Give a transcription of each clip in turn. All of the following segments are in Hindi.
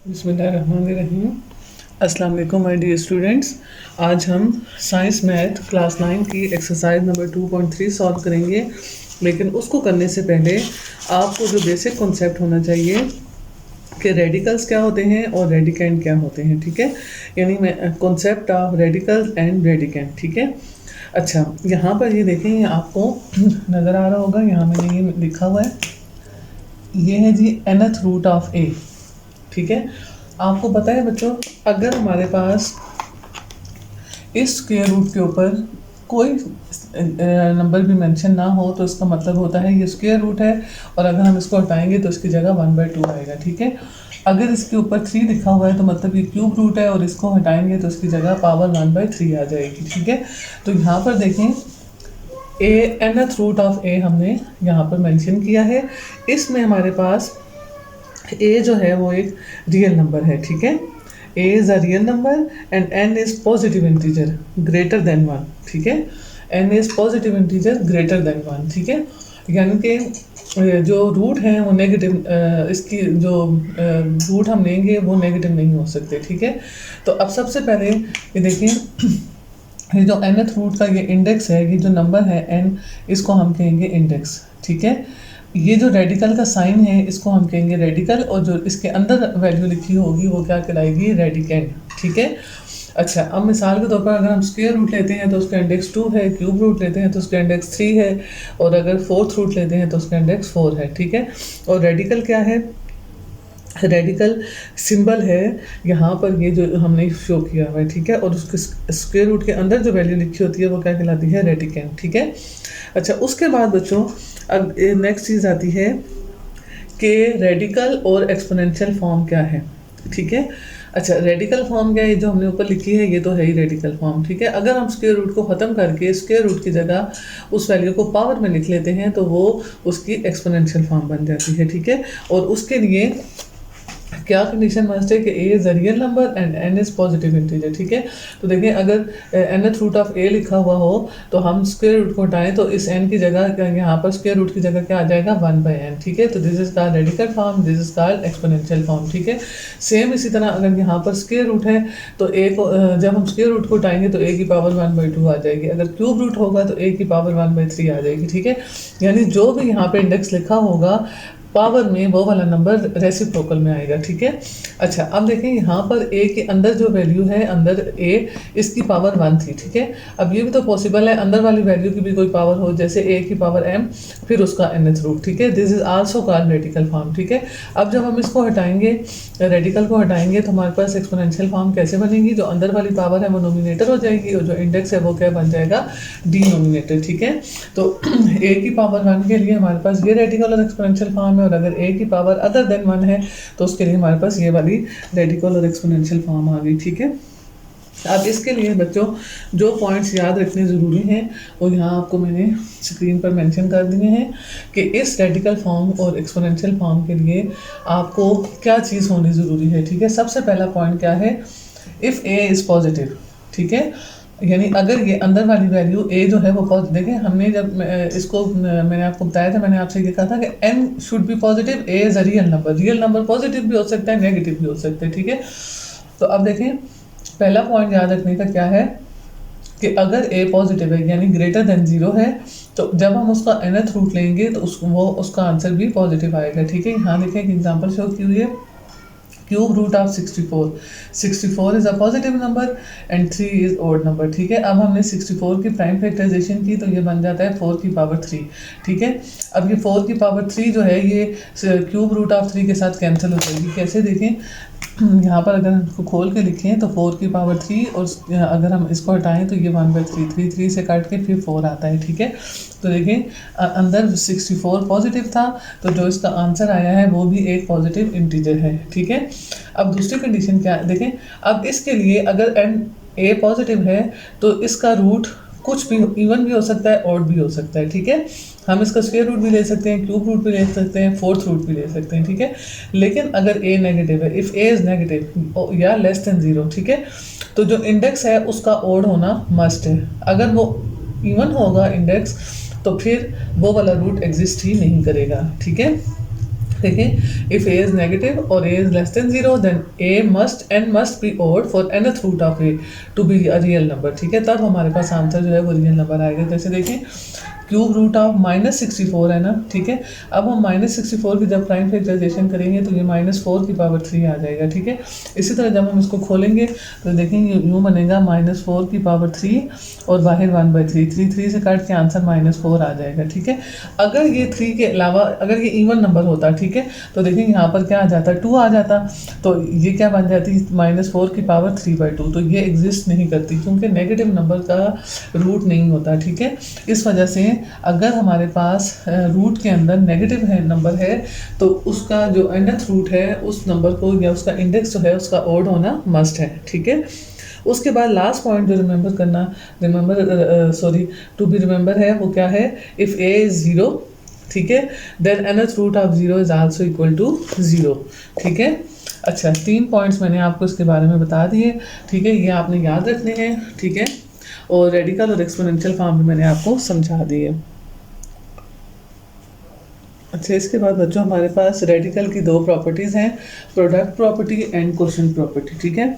बिस्मिल्लाहिर्रहमानिर्रहीम। अस्सलाम वालेकुम माय डियर स्टूडेंट्स। आज हम साइंस मैथ क्लास 9 की एक्सरसाइज नंबर 2.3 सॉल्व करेंगे। लेकिन उसको करने से पहले आपको जो बेसिक कॉन्सेप्ट होना चाहिए कि रेडिकल्स क्या होते हैं और रेडिकेंड क्या होते हैं। ठीक है, यानी मैं concept of radicals and radicand. ठीक है, अच्छा यहाँ पर ये देखें, ये आपको नज़र आ रहा होगा, यहाँ मैंने ये लिखा हुआ है, ये है जी nth रूट ऑफ ए। ठीक है, आपको पता है बच्चों, अगर हमारे पास इस स्क्वायर रूट के ऊपर कोई नंबर भी मेंशन ना हो तो इसका मतलब होता है ये स्क्वायर रूट है, और अगर हम इसको हटाएंगे तो इसकी जगह 1/2 आएगा। ठीक है, अगर इसके ऊपर 3 लिखा हुआ है तो मतलब ये क्यूब रूट है, और इसको हटाएंगे तो इसकी जगह पावर 1/3 आ जाएगी। ठीक है, तो यहाँ पर देखें, ए nth रूट ऑफ ए हमने यहाँ पर मेंशन किया है। इसमें हमारे पास ए जो है वो एक रियल नंबर है। ठीक है, A is a real number and N is positive integer greater than 1। ठीक है, N is positive integer greater than 1। ठीक है, यानी कि जो रूट है वो नेगेटिव, इसकी जो रूट हम लेंगे वो नेगेटिव नहीं हो सकते। ठीक है, तो अब सबसे पहले ये देखिए, ये जो nth रूट का ये इंडेक्स है, ये जो नंबर है n, इसको हम कहेंगे इंडेक्स। ठीक है, ये जो रेडिकल का साइन है इसको हम कहेंगे रेडिकल, और जो इसके अंदर वैल्यू लिखी होगी वो क्या कहलाएगी, रेडिकेंड। ठीक है, अच्छा अब मिसाल के तौर पर अगर हम स्क्वायर रूट लेते हैं तो उसका इंडेक्स 2 है, क्यूब रूट लेते हैं तो उसका इंडेक्स 3 है, और अगर फोर्थ रूट लेते हैं तो उसका इंडेक्स 4 है। ठीक है, और रेडिकल क्या है, रेडिकल सिंबल है यहाँ पर, ये जो हमने शो किया हुआ है। ठीक है, और उसके स्क्वायर रूट के अंदर जो वैल्यू लिखी होती है वो क्या कहलाती है, रेडिकेंड। ठीक है, अच्छा उसके बाद बच्चों अब नेक्स्ट चीज़ आती है कि रेडिकल और एक्सपोनेंशियल फॉर्म क्या है। ठीक है, अच्छा रेडिकल फॉर्म क्या है, जो हमने ऊपर लिखी है ये तो है ही रेडिकल फॉर्म। ठीक है, अगर हम स्क्वायर रूट को ख़त्म करके स्क्वायर रूट की जगह उस वैल्यू को पावर में लिख लेते हैं तो वो उसकी एक्सपोनेंशियल फॉर्म बन जाती है। ठीक है, और उसके लिए क्या कंडीशन मस्ट है कि A is a real number and N is positive integer. ठीक है, तो देखिए अगर nth रूट ऑफ ए लिखा हुआ हो तो हम स्क्वायर रूट को हटाएं तो इस n की जगह यहाँ पर स्क्वायर रूट की जगह क्या आ जाएगा, 1/n। ठीक है, तो this is called radical form, this is called exponential form. ठीक है, सेम इसी तरह अगर यहाँ पर स्क्वायर रूट है तो ए को जब हम स्क्वायर रूट को हटाएंगे तो ए की पावर 1/2 आ जाएगी, अगर क्यूब रूट होगा तो ए की पावर 1/3 आ जाएगी। ठीक है, यानी जो भी यहाँ पे इंडेक्स लिखा होगा पावर में वो वाला नंबर रेसिप्रोकल में आएगा। ठीक है, अच्छा अब देखें यहाँ पर ए के अंदर जो वैल्यू है, अंदर ए इसकी पावर 1 थी। ठीक है, अब ये भी तो पॉसिबल है अंदर वाली वैल्यू की भी कोई पावर हो, जैसे ए की पावर m फिर उसका nth रूट। ठीक है, this is also called radical form. ठीक है, अब जब हम इसको हटाएंगे, रेडिकल को हटाएंगे तो हमारे पास एक्सपोनेंशियल फॉर्म कैसे बनेगी, जो अंदर वाली पावर है वो नोमिनेटर हो जाएगी और जो इंडेक्स है वो क्या बन जाएगा, डिनोमिनेटर। ठीक है, तो ए की पावर 1 के लिए हमारे पास ये रेडिकल और एक्सपोनेंशियल फॉर्म, और अगर ए की पावर अदर देन 1 है तो उसके लिए हमारे पास ये वाली रेडिकल और एक्सपोनेंशियल फॉर्म आ गई। ठीक है, अब इसके लिए बच्चों जो पॉइंट्स याद रखने ज़रूरी हैं वो यहाँ आपको मैंने स्क्रीन पर मेंशन कर दिए हैं कि इस रेडिकल फॉर्म और एक्सपोनेंशियल फॉर्म के लिए आपको क्या चीज़ होनी ज़रूरी है। ठीक है, सबसे पहला पॉइंट क्या है, इफ़ ए इज़ पॉजिटिव। ठीक है, यानी अगर ये अंदर वाली वैल्यू ए जो है वो पॉजिटिव, देखें हमने जब इसको मैंने आपको बताया था, मैंने आपसे ये कहा था कि n should be positive, A is a real number, real number positive भी हो सकता है नेगेटिव भी हो सकता है। ठीक है, तो अब देखें पहला पॉइंट याद रखने का क्या है कि अगर ए पॉजिटिव है यानी ग्रेटर देन 0 है तो जब हम उसका nth रूट लेंगे तो उसका आंसर भी पॉजिटिव आएगा। ठीक है, यहाँ देखें एक एग्जाम्पल शो की हुई है, cube root of 64 is a positive number and 3 is odd number. ठीक है, अब हमने 64 की प्राइम फैक्टराइजेशन की तो ये बन जाता है 4 की पावर 3। ठीक है, अब ये 4 की पावर 3 जो है ये क्यूब रूट ऑफ 3 के साथ कैंसिल हो जाएगी। कैसे देखें, यहाँ पर अगर हम इसको खोल के लिखें तो 4 की पावर 3, और अगर हम इसको हटाएं तो ये 1/3, 3 से काट के फिर 4 आता है। ठीक है, तो देखें अंदर 64 पॉजिटिव था तो जो इसका आंसर आया है वो भी एक पॉजिटिव इंटीजर है। ठीक है, अब दूसरी कंडीशन क्या है, देखें अब इसके लिए अगर एन ए पॉजिटिव है तो इसका रूट कुछ भी इवन भी हो सकता है, ऑड भी हो सकता है। ठीक है, हम इसका स्क्वायर रूट भी ले सकते हैं, क्यूब रूट भी ले सकते हैं, फोर्थ रूट भी ले सकते हैं। ठीक है, लेकिन अगर ए नेगेटिव है, इफ़ ए इज़ नेगेटिव या लेस देन 0, ठीक है, तो जो इंडेक्स है उसका ऑड होना मस्ट है। अगर वो इवन होगा इंडेक्स तो फिर वो वाला रूट एग्जिस्ट ही नहीं करेगा। ठीक है, देखिए इफ ए इज नेगेटिव और A is less than 0 then A must N must be odd for nth root of A to be a real number, ठीक है, तब हमारे पास आंसर जो है वो रियल नंबर आएगा। जैसे देखिए क्यूब रूट ऑफ -64 है ना, ठीक है। अब हम -64 की जब प्राइम फैक्टराइजेशन करेंगे तो ये -4 की पावर 3 आ जाएगा, ठीक है। इसी तरह जब हम इसको खोलेंगे तो देखेंगे यूँ बनेगा -4 की पावर 3 और बाहर 1/3, 3 से काट के आंसर -4 आ जाएगा, ठीक है। अगर ये 3 के अलावा अगर ये इवन नंबर होता, ठीक है, तो देखिए यहाँ पर क्या आ जाता, 2 आ जाता, तो ये क्या बन जाती -4 की पावर 3/2, तो ये एग्जिस्ट नहीं करती क्योंकि नेगेटिव नंबर का रूट नहीं होता, ठीक है। इस वजह से अगर हमारे पास रूट के अंदर नेगेटिव है नंबर है तो उसका जो nth रूट है उस नंबर को या उसका इंडेक्स जो है उसका ऑड होना मस्ट है, ठीक है। उसके बाद लास्ट पॉइंट जो टू बी रिमेंबर है वो क्या है, इफ़ ए इज 0, ठीक है, then nth root of 0 is also equal to 0, ठीक है। अच्छा 3 पॉइंट्स मैंने आपको इसके बारे में बता दिए, ठीक है, ये आपने याद रखने हैं, ठीक है, और रेडिकल और एक्सपोनेंशियल फॉर्म भी मैंने आपको समझा दिए। अच्छा इसके बाद बच्चों हमारे पास रेडिकल की 2 प्रॉपर्टीज़ हैं, product property and quotient property, ठीक है।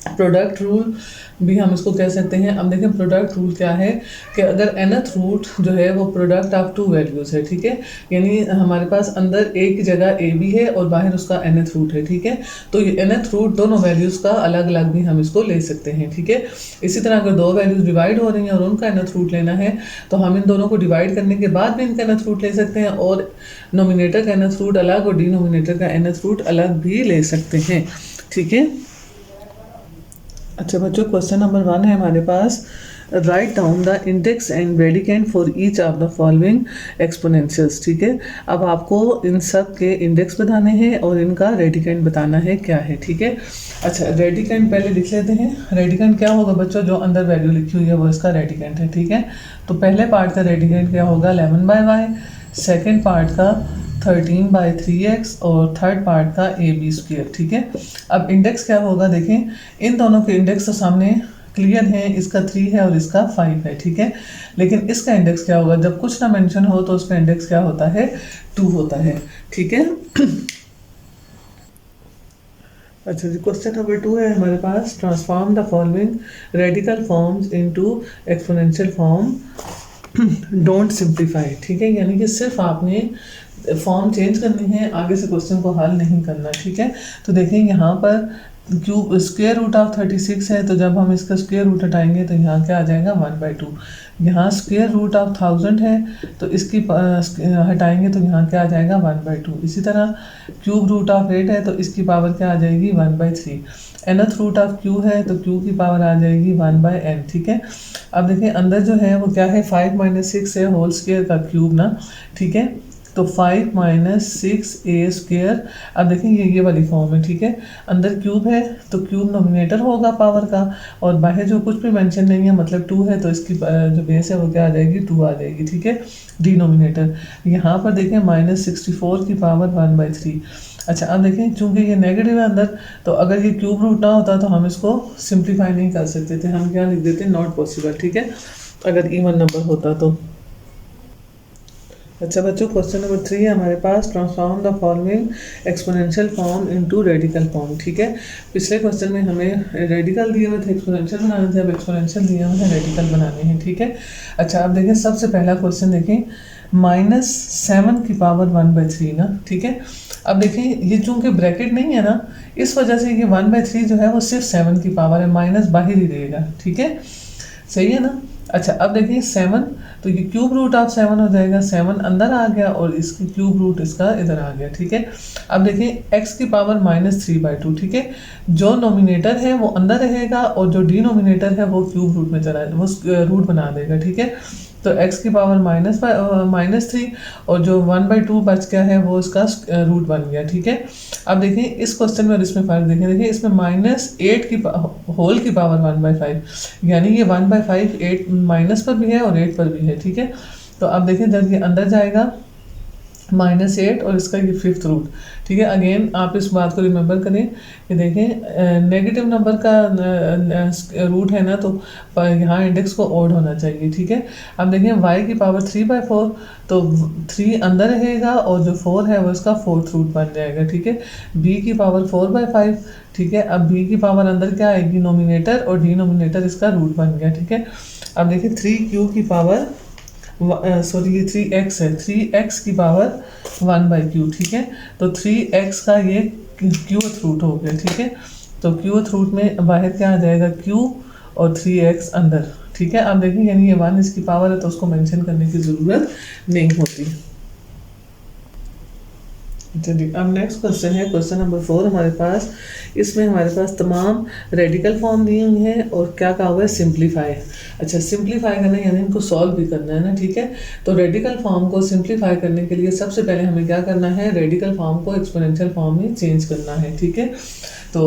प्रोडक्ट रूल भी हम इसको कह सकते हैं। अब देखें प्रोडक्ट रूल क्या है कि अगर nth रूट जो है वो प्रोडक्ट ऑफ 2 वैल्यूज़ है, ठीक है, यानी हमारे पास अंदर a की जगह a भी है और बाहर उसका nth रूट है, ठीक है, तो ये nth रूट दोनों वैल्यूज़ का अलग अलग भी हम इसको ले सकते हैं, ठीक है। इसी तरह अगर 2 वैल्यूज़ डिवाइड हो रही हैं और उनका nth रूट लेना है तो हम इन दोनों को डिवाइड करने के बाद भी इनका nth रूट ले सकते हैं और नोमिनेटर का nth रूट अलग और डिनोमिनेटर का nth रूट अलग भी ले सकते हैं, ठीक है। अच्छा बच्चों क्वेश्चन नंबर 1 है हमारे पास, write down the index and radicand for each of the following exponentials, ठीक है। अब आपको इन सब के इंडेक्स बताने हैं और इनका रेडिकेंट बताना है क्या है, ठीक है। अच्छा रेडिकेंट पहले लिख लेते हैं। रेडिकेंट क्या होगा बच्चों, जो अंदर वैल्यू लिखी हुई है वो इसका रेडिकेंट है, ठीक है। तो पहले पार्ट का रेडिकेंट क्या होगा 11/y, सेकेंड पार्ट का 13/3x और थर्ड पार्ट का ab², ठीक है। अब इंडेक्स क्या होगा, देखें इन दोनों के इंडेक्स तो सामने क्लियर है, इसका 3 है और इसका 5 है, ठीक है, लेकिन इसका इंडेक्स क्या होगा, जब कुछ ना मेंशन हो तो उसका इंडेक्स क्या होता है 2 होता है, ठीक है। अच्छा जी क्वेश्चन नंबर 2 है हमारे पास, transform the following radical forms into exponential form, don't simplify, ठीक है, यानी कि सिर्फ आपने फॉर्म चेंज करनी है, आगे से क्वेश्चन को हल नहीं करना, ठीक है। तो देखें यहाँ पर क्यूब स्क्वायर रूट ऑफ 36 है, तो जब हम इसका स्क्वायर रूट हटाएंगे तो यहाँ क्या आ जाएगा 1/2। यहाँ स्क्वायर रूट ऑफ 1000 है तो इसकी हटाएंगे तो यहाँ क्या आ जाएगा 1/2। इसी तरह क्यूब रूट ऑफ 8 है तो इसकी पावर क्या आ जाएगी 1/3। nth रूट ऑफ q है तो q की पावर आ जाएगी 1/n, ठीक है। अब देखिए अंदर जो है वो क्या है 5 - 6 है होल स्क्वायर का क्यूब ना, ठीक है, तो 5 - 6a²। अब देखें ये वाली फॉर्म है, ठीक है, अंदर क्यूब है तो क्यूब नोमिनेटर होगा पावर का और बाहर जो कुछ भी मेंशन नहीं है मतलब 2 है तो इसकी जो बेस है वो क्या आ जाएगी 2 आ जाएगी, ठीक है, डिनोमिनेटर। यहाँ पर देखें -64 की पावर 1/3। अच्छा अब देखें चूंकि ये नेगेटिव है अंदर तो अगर ये क्यूब रूट ना होता तो हम इसको सिंप्लीफाई नहीं कर सकते थे, हम क्या लिख देते नॉट पॉसिबल, ठीक है, अगर इवन नंबर होता तो। अच्छा बच्चों क्वेश्चन नंबर 3 है हमारे पास, transform the following exponential form into radical form, ठीक है। पिछले क्वेश्चन में हमें रेडिकल दिए हुए थे, एक्सपोनेंशियल बनाने थे, अब एक्सपोनेंशियल दिए हुए हैं, रेडिकल बनाने हैं, ठीक है। अच्छा अब देखें सबसे पहला क्वेश्चन देखें -7 की पावर 1/3 ना, ठीक है। अब देखें ये चूंकि ब्रैकेट नहीं है ना इस वजह से ये 1/3 जो है वो सिर्फ 7 की पावर है, माइनस बाहर ही रहेगा, ठीक है, सही है ना। अच्छा अब देखिए 7 तो ये क्यूब रूट ऑफ 7 हो जाएगा, 7 अंदर आ गया और इसकी क्यूब रूट इसका इधर आ गया, ठीक है। अब देखिए x की पावर -3/2, ठीक है, जो नोमिनेटर है वो अंदर रहेगा और जो डिनोमिनेटर है वो क्यूब रूट में चला वो रूट बना देगा, ठीक है। तो x की पावर -3 और जो 1/2 बच गया है वो इसका रूट बन गया, ठीक है। अब देखें इस क्वेश्चन में और इसमें फ़र्क देखें, देखिए इसमें -8 की होल की पावर 1/5 यानी ये 1/5 8 माइनस पर भी है और 8 पर भी है, ठीक है। तो अब देखें जब ये अंदर जाएगा -8 और इसका ये फिफ्थ रूट। ठीक है, अगेन आप इस बात को रिमेंबर करें कि देखें नेगेटिव नंबर का रूट है ना, तो यहाँ इंडेक्स को ओड होना चाहिए। ठीक है, अब देखें y की पावर 3/4, तो 3 अंदर रहेगा और जो 4 है वो इसका फोर्थ रूट बन जाएगा। ठीक है, b की पावर 4/5। ठीक है, अब b की पावर अंदर क्या आएगी, नोमिनेटर, और डिनोमिनेटर इसका रूट बन गया। ठीक है, अब देखिए 3q की पावर सॉरी ये 3x है, 3x की पावर 1/q। ठीक है, तो 3x का ये क्यूथ रूट हो गया। ठीक है, तो क्यूथ रूट में बाहर क्या आ जाएगा, q और 3x अंदर। ठीक है, आप देखिए यानी ये 1 इसकी पावर है तो उसको मेंशन करने की ज़रूरत नहीं होती। चलिए अब नेक्स्ट क्वेश्चन है, क्वेश्चन नंबर 4 हमारे पास। इसमें हमारे पास तमाम रेडिकल फॉर्म दी हुई हैं और क्या कहा हुआ है, सिंप्लीफाई। अच्छा, सिंप्लीफाई करना यानी इनको सॉल्व भी करना है ना। ठीक है, तो रेडिकल फॉर्म को सिंप्लीफाई करने के लिए सबसे पहले हमें क्या करना है, रेडिकल फॉर्म को एक्सपोनेंशियल फॉर्म में चेंज करना है। ठीक है, तो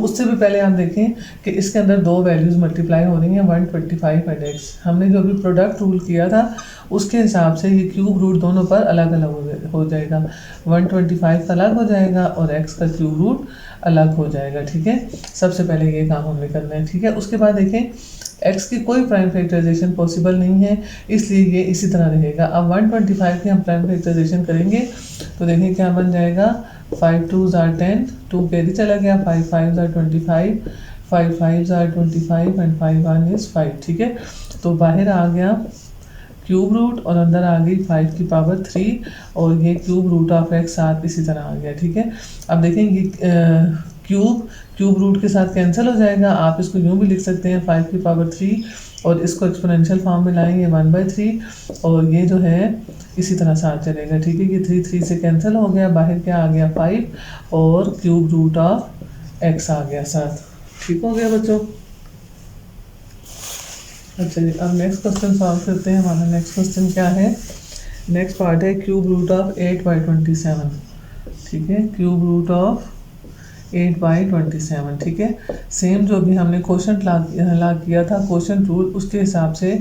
उससे भी पहले आप देखें कि इसके अंदर दो वैल्यूज़ मल्टीप्लाई हो रही हैं, 125 एंड x। हमने जो भी प्रोडक्ट रूल किया था उसके हिसाब से ये क्यूब रूट दोनों पर अलग अलग हो जाएगा। 125 का अलग हो जाएगा और x का क्यूब रूट अलग हो जाएगा। ठीक है, सबसे पहले ये काम हमें करना है। ठीक है, उसके बाद देखें x की कोई प्राइम फैक्टराइजेशन पॉसिबल नहीं है, इसलिए ये इसी तरह रहेगा। अब 125 की हम प्राइम फैक्टराइजेशन करेंगे तो देखें क्या बन जाएगा, 5 2s are 10, 2 कैरी चला गया, 5 5s are 25, 5 5s are 25 and 5 1 is 5। ठीक है, तो बाहर आ गया क्यूब रूट और अंदर आ गई 5 की पावर 3 और ये क्यूब रूट ऑफ x साथ इसी तरह आ गया। ठीक है, अब देखें ये क्यूब रूट के साथ कैंसिल हो जाएगा। आप इसको यूँ भी लिख सकते हैं 5 की पावर 3 और इसको एक्सपोनेंशियल फॉर्म में लाएंगे 1/3 और ये जो है इसी तरह साथ चलेगा। ठीक है, ये 3 3 से कैंसिल हो गया, बाहर क्या आ गया 5 और क्यूब रूट ऑफ x आ गया साथ। ठीक हो गया बच्चों। अच्छा जी, अब नेक्स्ट क्वेश्चन सॉल्व करते हैं। हमारा नेक्स्ट क्वेश्चन क्या है, नेक्स्ट पार्ट है क्यूब रूट ऑफ 8/27। ठीक है, क्यूब रूट ऑफ 8/27। ठीक है, सेम जो भी हमने क्वेश्चन ला किया था क्वेश्चन रूल, उसके हिसाब से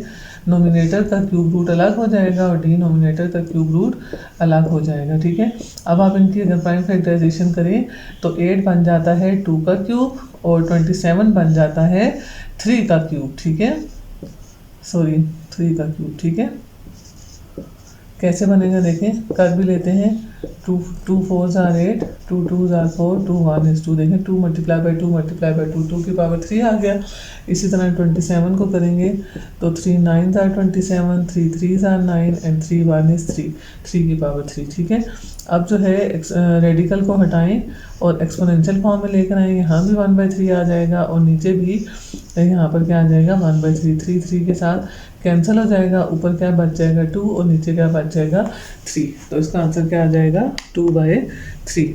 नोमिनेटर का क्यूब रूट अलग हो जाएगा और डिनोमिनेटर का क्यूब रूट अलग हो जाएगा। ठीक है, अब आप इनकी अगर प्राइम फैक्टराइजेशन करें तो 8 बन जाता है 2 का क्यूब और 27 बन जाता है 3 का क्यूब। ठीक है, सॉरी 3 का क्यूब। ठीक है, कैसे बनेगा देखें, कर भी लेते हैं। 2 4s are 8, 2 2s are 4, 2 1 is 2। देखें 2 मल्टीप्लाई बाई 2 मल्टीप्लाई बाई 2, 2 की पावर 3 आ गया। इसी तरह 27 को करेंगे तो 3 9s are 27, 3 3s are 9 and 3 1 is 3, 3 की पावर 3। ठीक है, अब जो है रेडिकल को हटाएं और एक्सपोनेंशियल फॉर्म में लेकर आएँ। यहाँ भी 1/3 आ जाएगा और नीचे भी यहाँ पर क्या आ जाएगा 1/3, 3 3 के साथ कैंसिल हो जाएगा, ऊपर क्या बच जाएगा 2 और नीचे क्या बच जाएगा 3। तो इसका आंसर क्या आ जाएगा 2/3।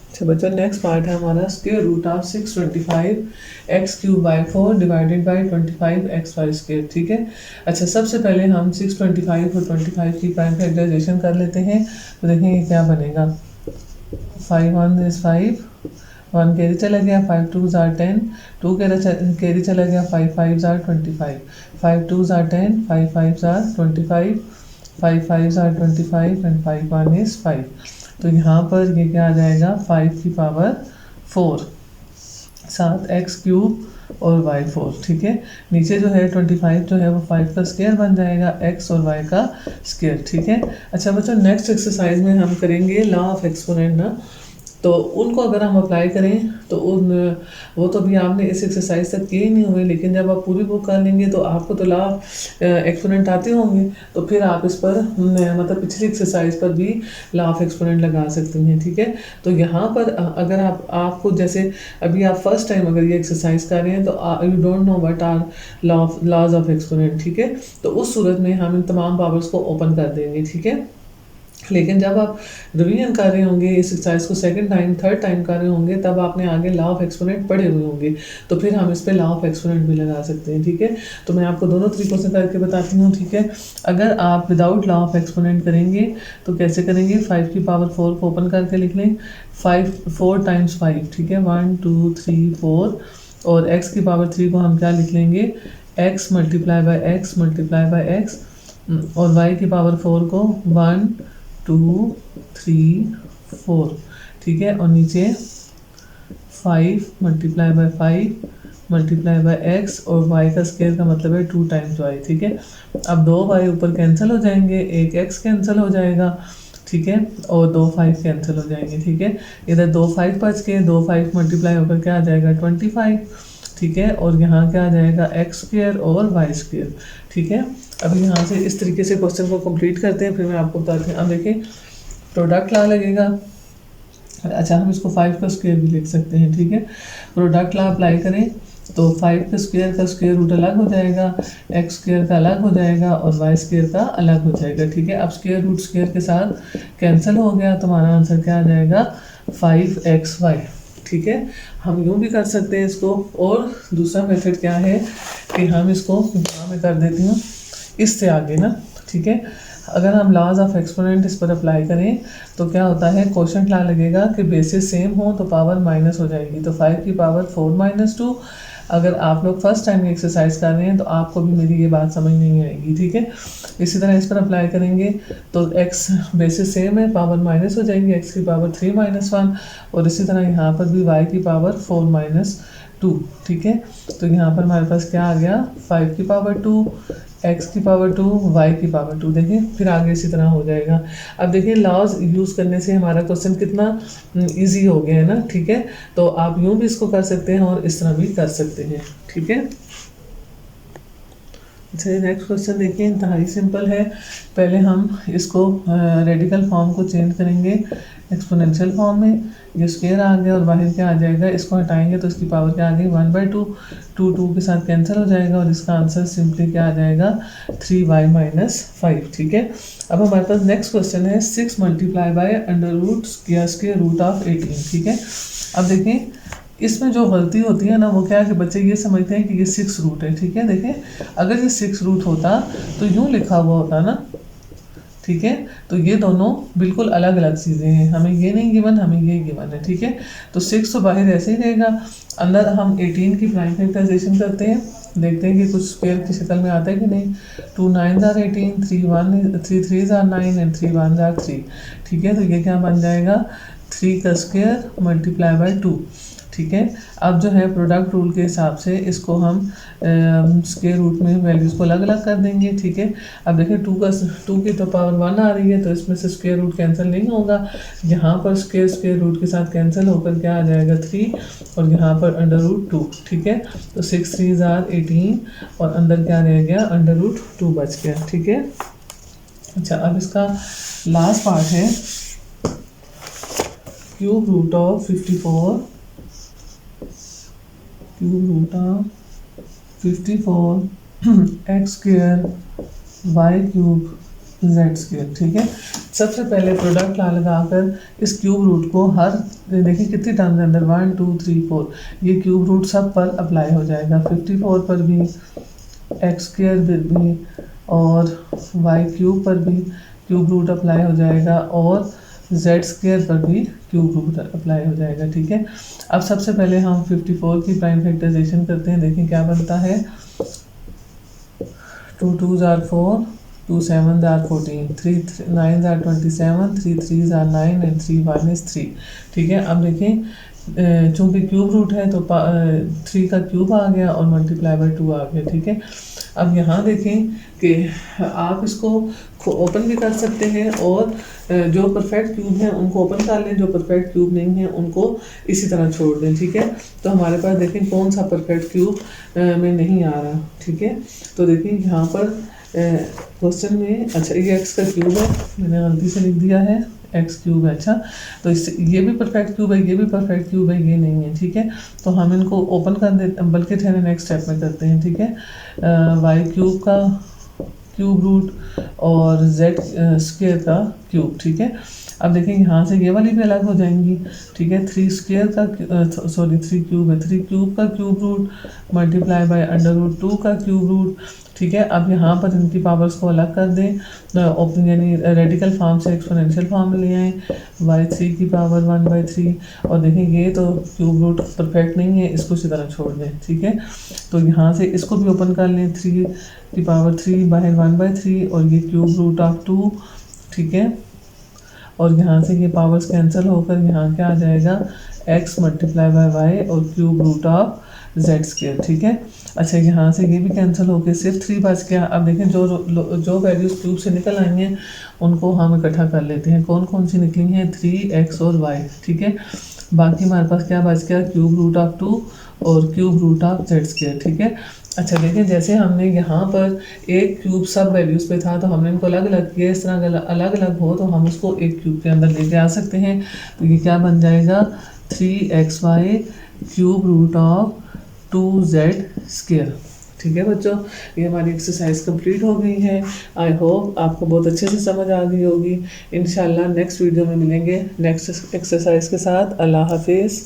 अच्छा बच्चों, नेक्स्ट पार्ट है हमारा square root of 625 x³/4 divided by 25 x² ठीक है। अच्छा, सबसे पहले हम 625 और 25 की प्राइम फैक्टराइजेशन कर लेते हैं। तो देखें ये क्या बनेगा, 5 1 is 5, 1 कैरी चला गया, 5 2s are 10, 2 कैरी चला गया, 5 5s are 25, 5 2s are 10, 5 5s are 25, 5 5s are 25 and 5 1 is 5। तो यहाँ पर ये क्या आ जाएगा 5 की पावर 4 साथ x³ और y4। ठीक है, नीचे जो है 25 जो है वो 5 का स्क्वायर बन जाएगा, x और y का स्क्वायर। ठीक है। अच्छा बच्चों, नेक्स्ट एक्सरसाइज में हम करेंगे लॉ ऑफ एक्सपोनेंट ना, तो उनको अगर हम अप्लाई करें तो वो तो अभी आपने इस एक्सरसाइज तक किए ही नहीं हुए, लेकिन जब आप पूरी बुक कर लेंगे तो आपको तो लॉ ऑफ एक्सपोनेंट आते होंगे, तो फिर आप इस पर मतलब पिछली एक्सरसाइज पर भी लॉ ऑफ एक्सपोनेंट लगा सकते हैं। ठीक है, तो यहाँ पर अगर आपको जैसे अभी आप फर्स्ट टाइम अगर ये एक्सरसाइज कर रहे हैं तो you don't know what are laws of exponent. ठीक है, तो उस सूरत में हम इन तमाम पावर्स को ओपन कर देंगे। ठीक है, लेकिन जब आप रिवीजन कर रहे होंगे इस एक्सरसाइज को सेकंड टाइम थर्ड टाइम कर रहे होंगे तब आपने आगे लॉ ऑफ एक्सपोनेंट पढ़े हुए होंगे, तो फिर हम इस पे लॉ ऑफ एक्सपोनेंट भी लगा सकते हैं। ठीक है, तो मैं आपको दोनों तरीकों से करके बताती हूँ। ठीक है, अगर आप विदाउट लॉ ऑफ एक्सपोनेंट करेंगे तो कैसे करेंगे, 5 की पावर 4 को ओपन करके लिख लें, 4 टाइम्स 5। ठीक है, 1 2 3 4 और x की पावर 3 को हम क्या लिख लेंगे, x multiply by x multiply by x और y की पावर 4 को 1 2 3 4, ठीक है, और नीचे 5 multiply by 5 multiply by x, और y का स्क्वायर का मतलब है 2 टाइम्स y, ठीक है। अब 2 y ऊपर कैंसिल हो जाएंगे, एक x कैंसिल हो जाएगा, ठीक है, और 2 5 कैंसिल हो जाएंगे, ठीक है। इधर 2 5 बच के 2 5 मल्टीप्लाई होकर क्या आ जाएगा 25, ठीक है, और यहाँ क्या आ जाएगा एक्स स्क्वायर और वाई स्क्वायर, ठीक है। अब यहाँ से इस तरीके से क्वेश्चन को कंप्लीट करते हैं, फिर मैं आपको बताती हूँ। अब देखिए प्रोडक्ट ला लगेगा, अच्छा हम इसको 5 का स्क्वायर भी लिख सकते हैं, ठीक है। प्रोडक्ट ला अप्लाई करें तो 5 का स्क्वायर रूट अलग हो जाएगा, एक्स स्क्वायर का अलग हो जाएगा और वाई स्क्वायर का अलग हो जाएगा, ठीक है। अब स्क्वायर रूट स्क्वायर के साथ कैंसिल हो गया तो हमारा आंसर क्या आ जाएगा 5xy, ठीक है। हम यूँ भी कर सकते हैं इसको, और दूसरा मेथड क्या है कि हम इसको यहाँ में कर देती हूँ इससे आगे ना, ठीक है। अगर हम लॉज ऑफ एक्सपोनेंट इस पर अप्लाई करें तो क्या होता है, क्वोशंट ला लगेगा कि बेसिस सेम हो तो पावर माइनस हो जाएगी, तो 5 की पावर 4 माइनस 2। अगर आप लोग फर्स्ट टाइम ये एक्सरसाइज कर रहे हैं तो आपको भी मेरी ये बात समझ नहीं आएगी, ठीक है। इसी तरह इस पर अप्लाई करेंगे तो x बेसिस सेम है, पावर माइनस हो जाएंगे, x की पावर 3 माइनस 1, और इसी तरह यहाँ पर भी y की पावर 4 माइनस 2, ठीक है। तो यहाँ पर हमारे पास क्या आ गया 5 की पावर 2, x की पावर 2, y की पावर 2, देखिए फिर आगे इसी तरह हो जाएगा। अब देखिए लॉज यूज़ करने से हमारा क्वेश्चन कितना इजी हो गया है ना, ठीक है। तो आप यूँ भी इसको कर सकते हैं और इस तरह भी कर सकते हैं, ठीक है। अच्छा नेक्स्ट क्वेश्चन देखिए, इंतहाई सिंपल है। पहले हम इसको रेडिकल फॉर्म को चेंज करेंगे एक्सपोनेंशियल फॉर्म में, ये स्क्वायर आ गया और बाहर क्या आ जाएगा, इसको हटाएंगे तो इसकी पावर क्या आ गई 1/2, 2 के साथ कैंसिल हो जाएगा और इसका आंसर सिंपली क्या आ जाएगा 3y माइनस 5, ठीक है। अब हमारे पास नेक्स्ट क्वेश्चन है 6 multiply by under root square root of 18, ठीक है। अब देखें इसमें जो गलती होती है ना वो क्या है कि बच्चे ये समझते हैं कि ये 6 रूट है, ठीक है। देखें अगर ये 6 रूट होता तो यूँ लिखा हुआ होता ना, ठीक है। तो ये दोनों बिल्कुल अलग अलग चीज़ें हैं, हमें ये नहीं गिवन, हमें ये गिवन है, ठीक है। तो 6 तो बाहर ऐसे ही रहेगा, अंदर हम 18 की प्राइम फैक्टराइजेशन करते हैं, देखते हैं कि कुछ स्क्वायर की शक्ल में आता है कि नहीं। 2 9s are 18, 3 3s are 9 and 3 1s are 3, ठीक है। तो ये क्या बन जाएगा 3 का स्क्वायर मल्टीप्लाई बाय 2, ठीक है। अब जो है प्रोडक्ट रूल के हिसाब से इसको हम स्क्वायर रूट में वैल्यूज़ को अलग अलग कर देंगे, ठीक है। अब देखिए 2 की तो पावर 1 आ रही है तो इसमें से स्क्वायर रूट कैंसिल नहीं होगा, यहाँ पर स्क्वायर रूट के साथ कैंसिल होकर क्या आ जाएगा 3 और यहाँ पर अंडर रूट 2, ठीक है। तो 6 3s are 18 और अंदर क्या रह गया अंडर रूट 2 बच गया, ठीक है। अच्छा अब इसका लास्ट पार्ट है cube root of 54 cube root of 54 x square y cube z square, ठीक है। सबसे पहले प्रोडक्ट ला लगाकर इस क्यूब रूट को हर देखिए कितनी टर्म्स के अंदर 1 2 3 4 ये क्यूब रूट सब पर अप्लाई हो जाएगा, 54 पर भी, एक्स स्क्वायर पर भी और वाई क्यूब पर भी क्यूब रूट अप्लाई हो जाएगा और जेड स्क्वायर पर भी क्यूब रूट अप्लाई हो जाएगा, ठीक है। अब सबसे पहले हम 54 की प्राइम फैक्टराइजेशन करते हैं, देखें क्या बनता है 2 2s are 4, 2 7s are 14, 3 9s are 27, 3 3s are 9 and 3 1 is 3, ठीक है। अब देखें चूँकि क्यूब रूट है तो 3 का क्यूब आ गया और मल्टीप्लाई बाय 2 आ गया, ठीक है। अब यहाँ देखें कि आप इसको ओपन भी कर सकते हैं और जो परफेक्ट क्यूब हैं उनको ओपन कर लें, जो परफेक्ट क्यूब नहीं है उनको इसी तरह छोड़ दें, ठीक है। तो हमारे पास देखें कौन सा परफेक्ट क्यूब में नहीं आ रहा, ठीक है। तो देखें यहाँ पर क्वेश्चन में, अच्छा ये एक्स का क्यूब है, मैंने गलती से लिख दिया है एक्स क्यूब है, अच्छा तो इससे ये भी परफेक्ट क्यूब है, ये भी परफेक्ट क्यूब है, ये नहीं है, ठीक है। तो हम इनको ओपन कर देते, बल्कि ठहरे नेक्स्ट स्टेप में करते हैं, ठीक है। वाई क्यूब का क्यूब रूट और जेड स्क्वायर का क्यूब, ठीक है। अब देखें यहाँ से ये वाली भी अलग हो जाएंगी, ठीक है। 3 स्क्वायर का 3 क्यूब है, 3 क्यूब का क्यूब रूट मल्टीप्लाई बाय √2 का क्यूब रूट, ठीक है। अब यहाँ पर इनकी पावर्स को अलग कर दें, ओपन यानी रेडिकल फॉर्म से एक्सपोनेंशियल फॉर्म में ले आएँ, y3 की पावर 1/3। और देखें ये तो क्यूब रूट परफेक्ट नहीं है, इसको इसी तरह छोड़ दें, ठीक है। तो यहाँ से इसको भी ओपन कर लें, 3 की पावर 3 बाय 1/3 और ये क्यूब रूट ऑफ 2, ठीक है। और यहाँ से ये पावर्स कैंसिल होकर यहाँ क्या आ जाएगा, x मल्टीप्लाई बाय वाई और cube root of z square, ठीक है। अच्छा यहाँ से ये भी कैंसिल होकर सिर्फ 3 बच गया। अब देखें जो वैल्यूज क्यूब से निकल आई हैं उनको हम इकट्ठा कर लेते हैं। कौन कौन सी निकली हैं, 3x और y, ठीक है। बाकी हमारे पास क्या बच गया, क्यूब रूट ऑफ 2 और cube root of z square, ठीक है। अच्छा देखें जैसे हमने यहाँ पर एक क्यूब सब वैल्यूज़ पे था तो हमने इनको अलग अलग किया, इस तरह अगर अलग अलग हो तो हम उसको एक क्यूब के अंदर लेके आ सकते हैं। तो ये क्या बन जाएगा, 3xy cube root of 2z square, ठीक है बच्चों। ये हमारी एक्सरसाइज कंप्लीट हो गई है। आई होप आपको बहुत अच्छे से समझ आ गई होगी। इंशाल्लाह नेक्स्ट वीडियो में मिलेंगे नेक्स्ट एक्सरसाइज के साथ। अल्लाह हाफिज़।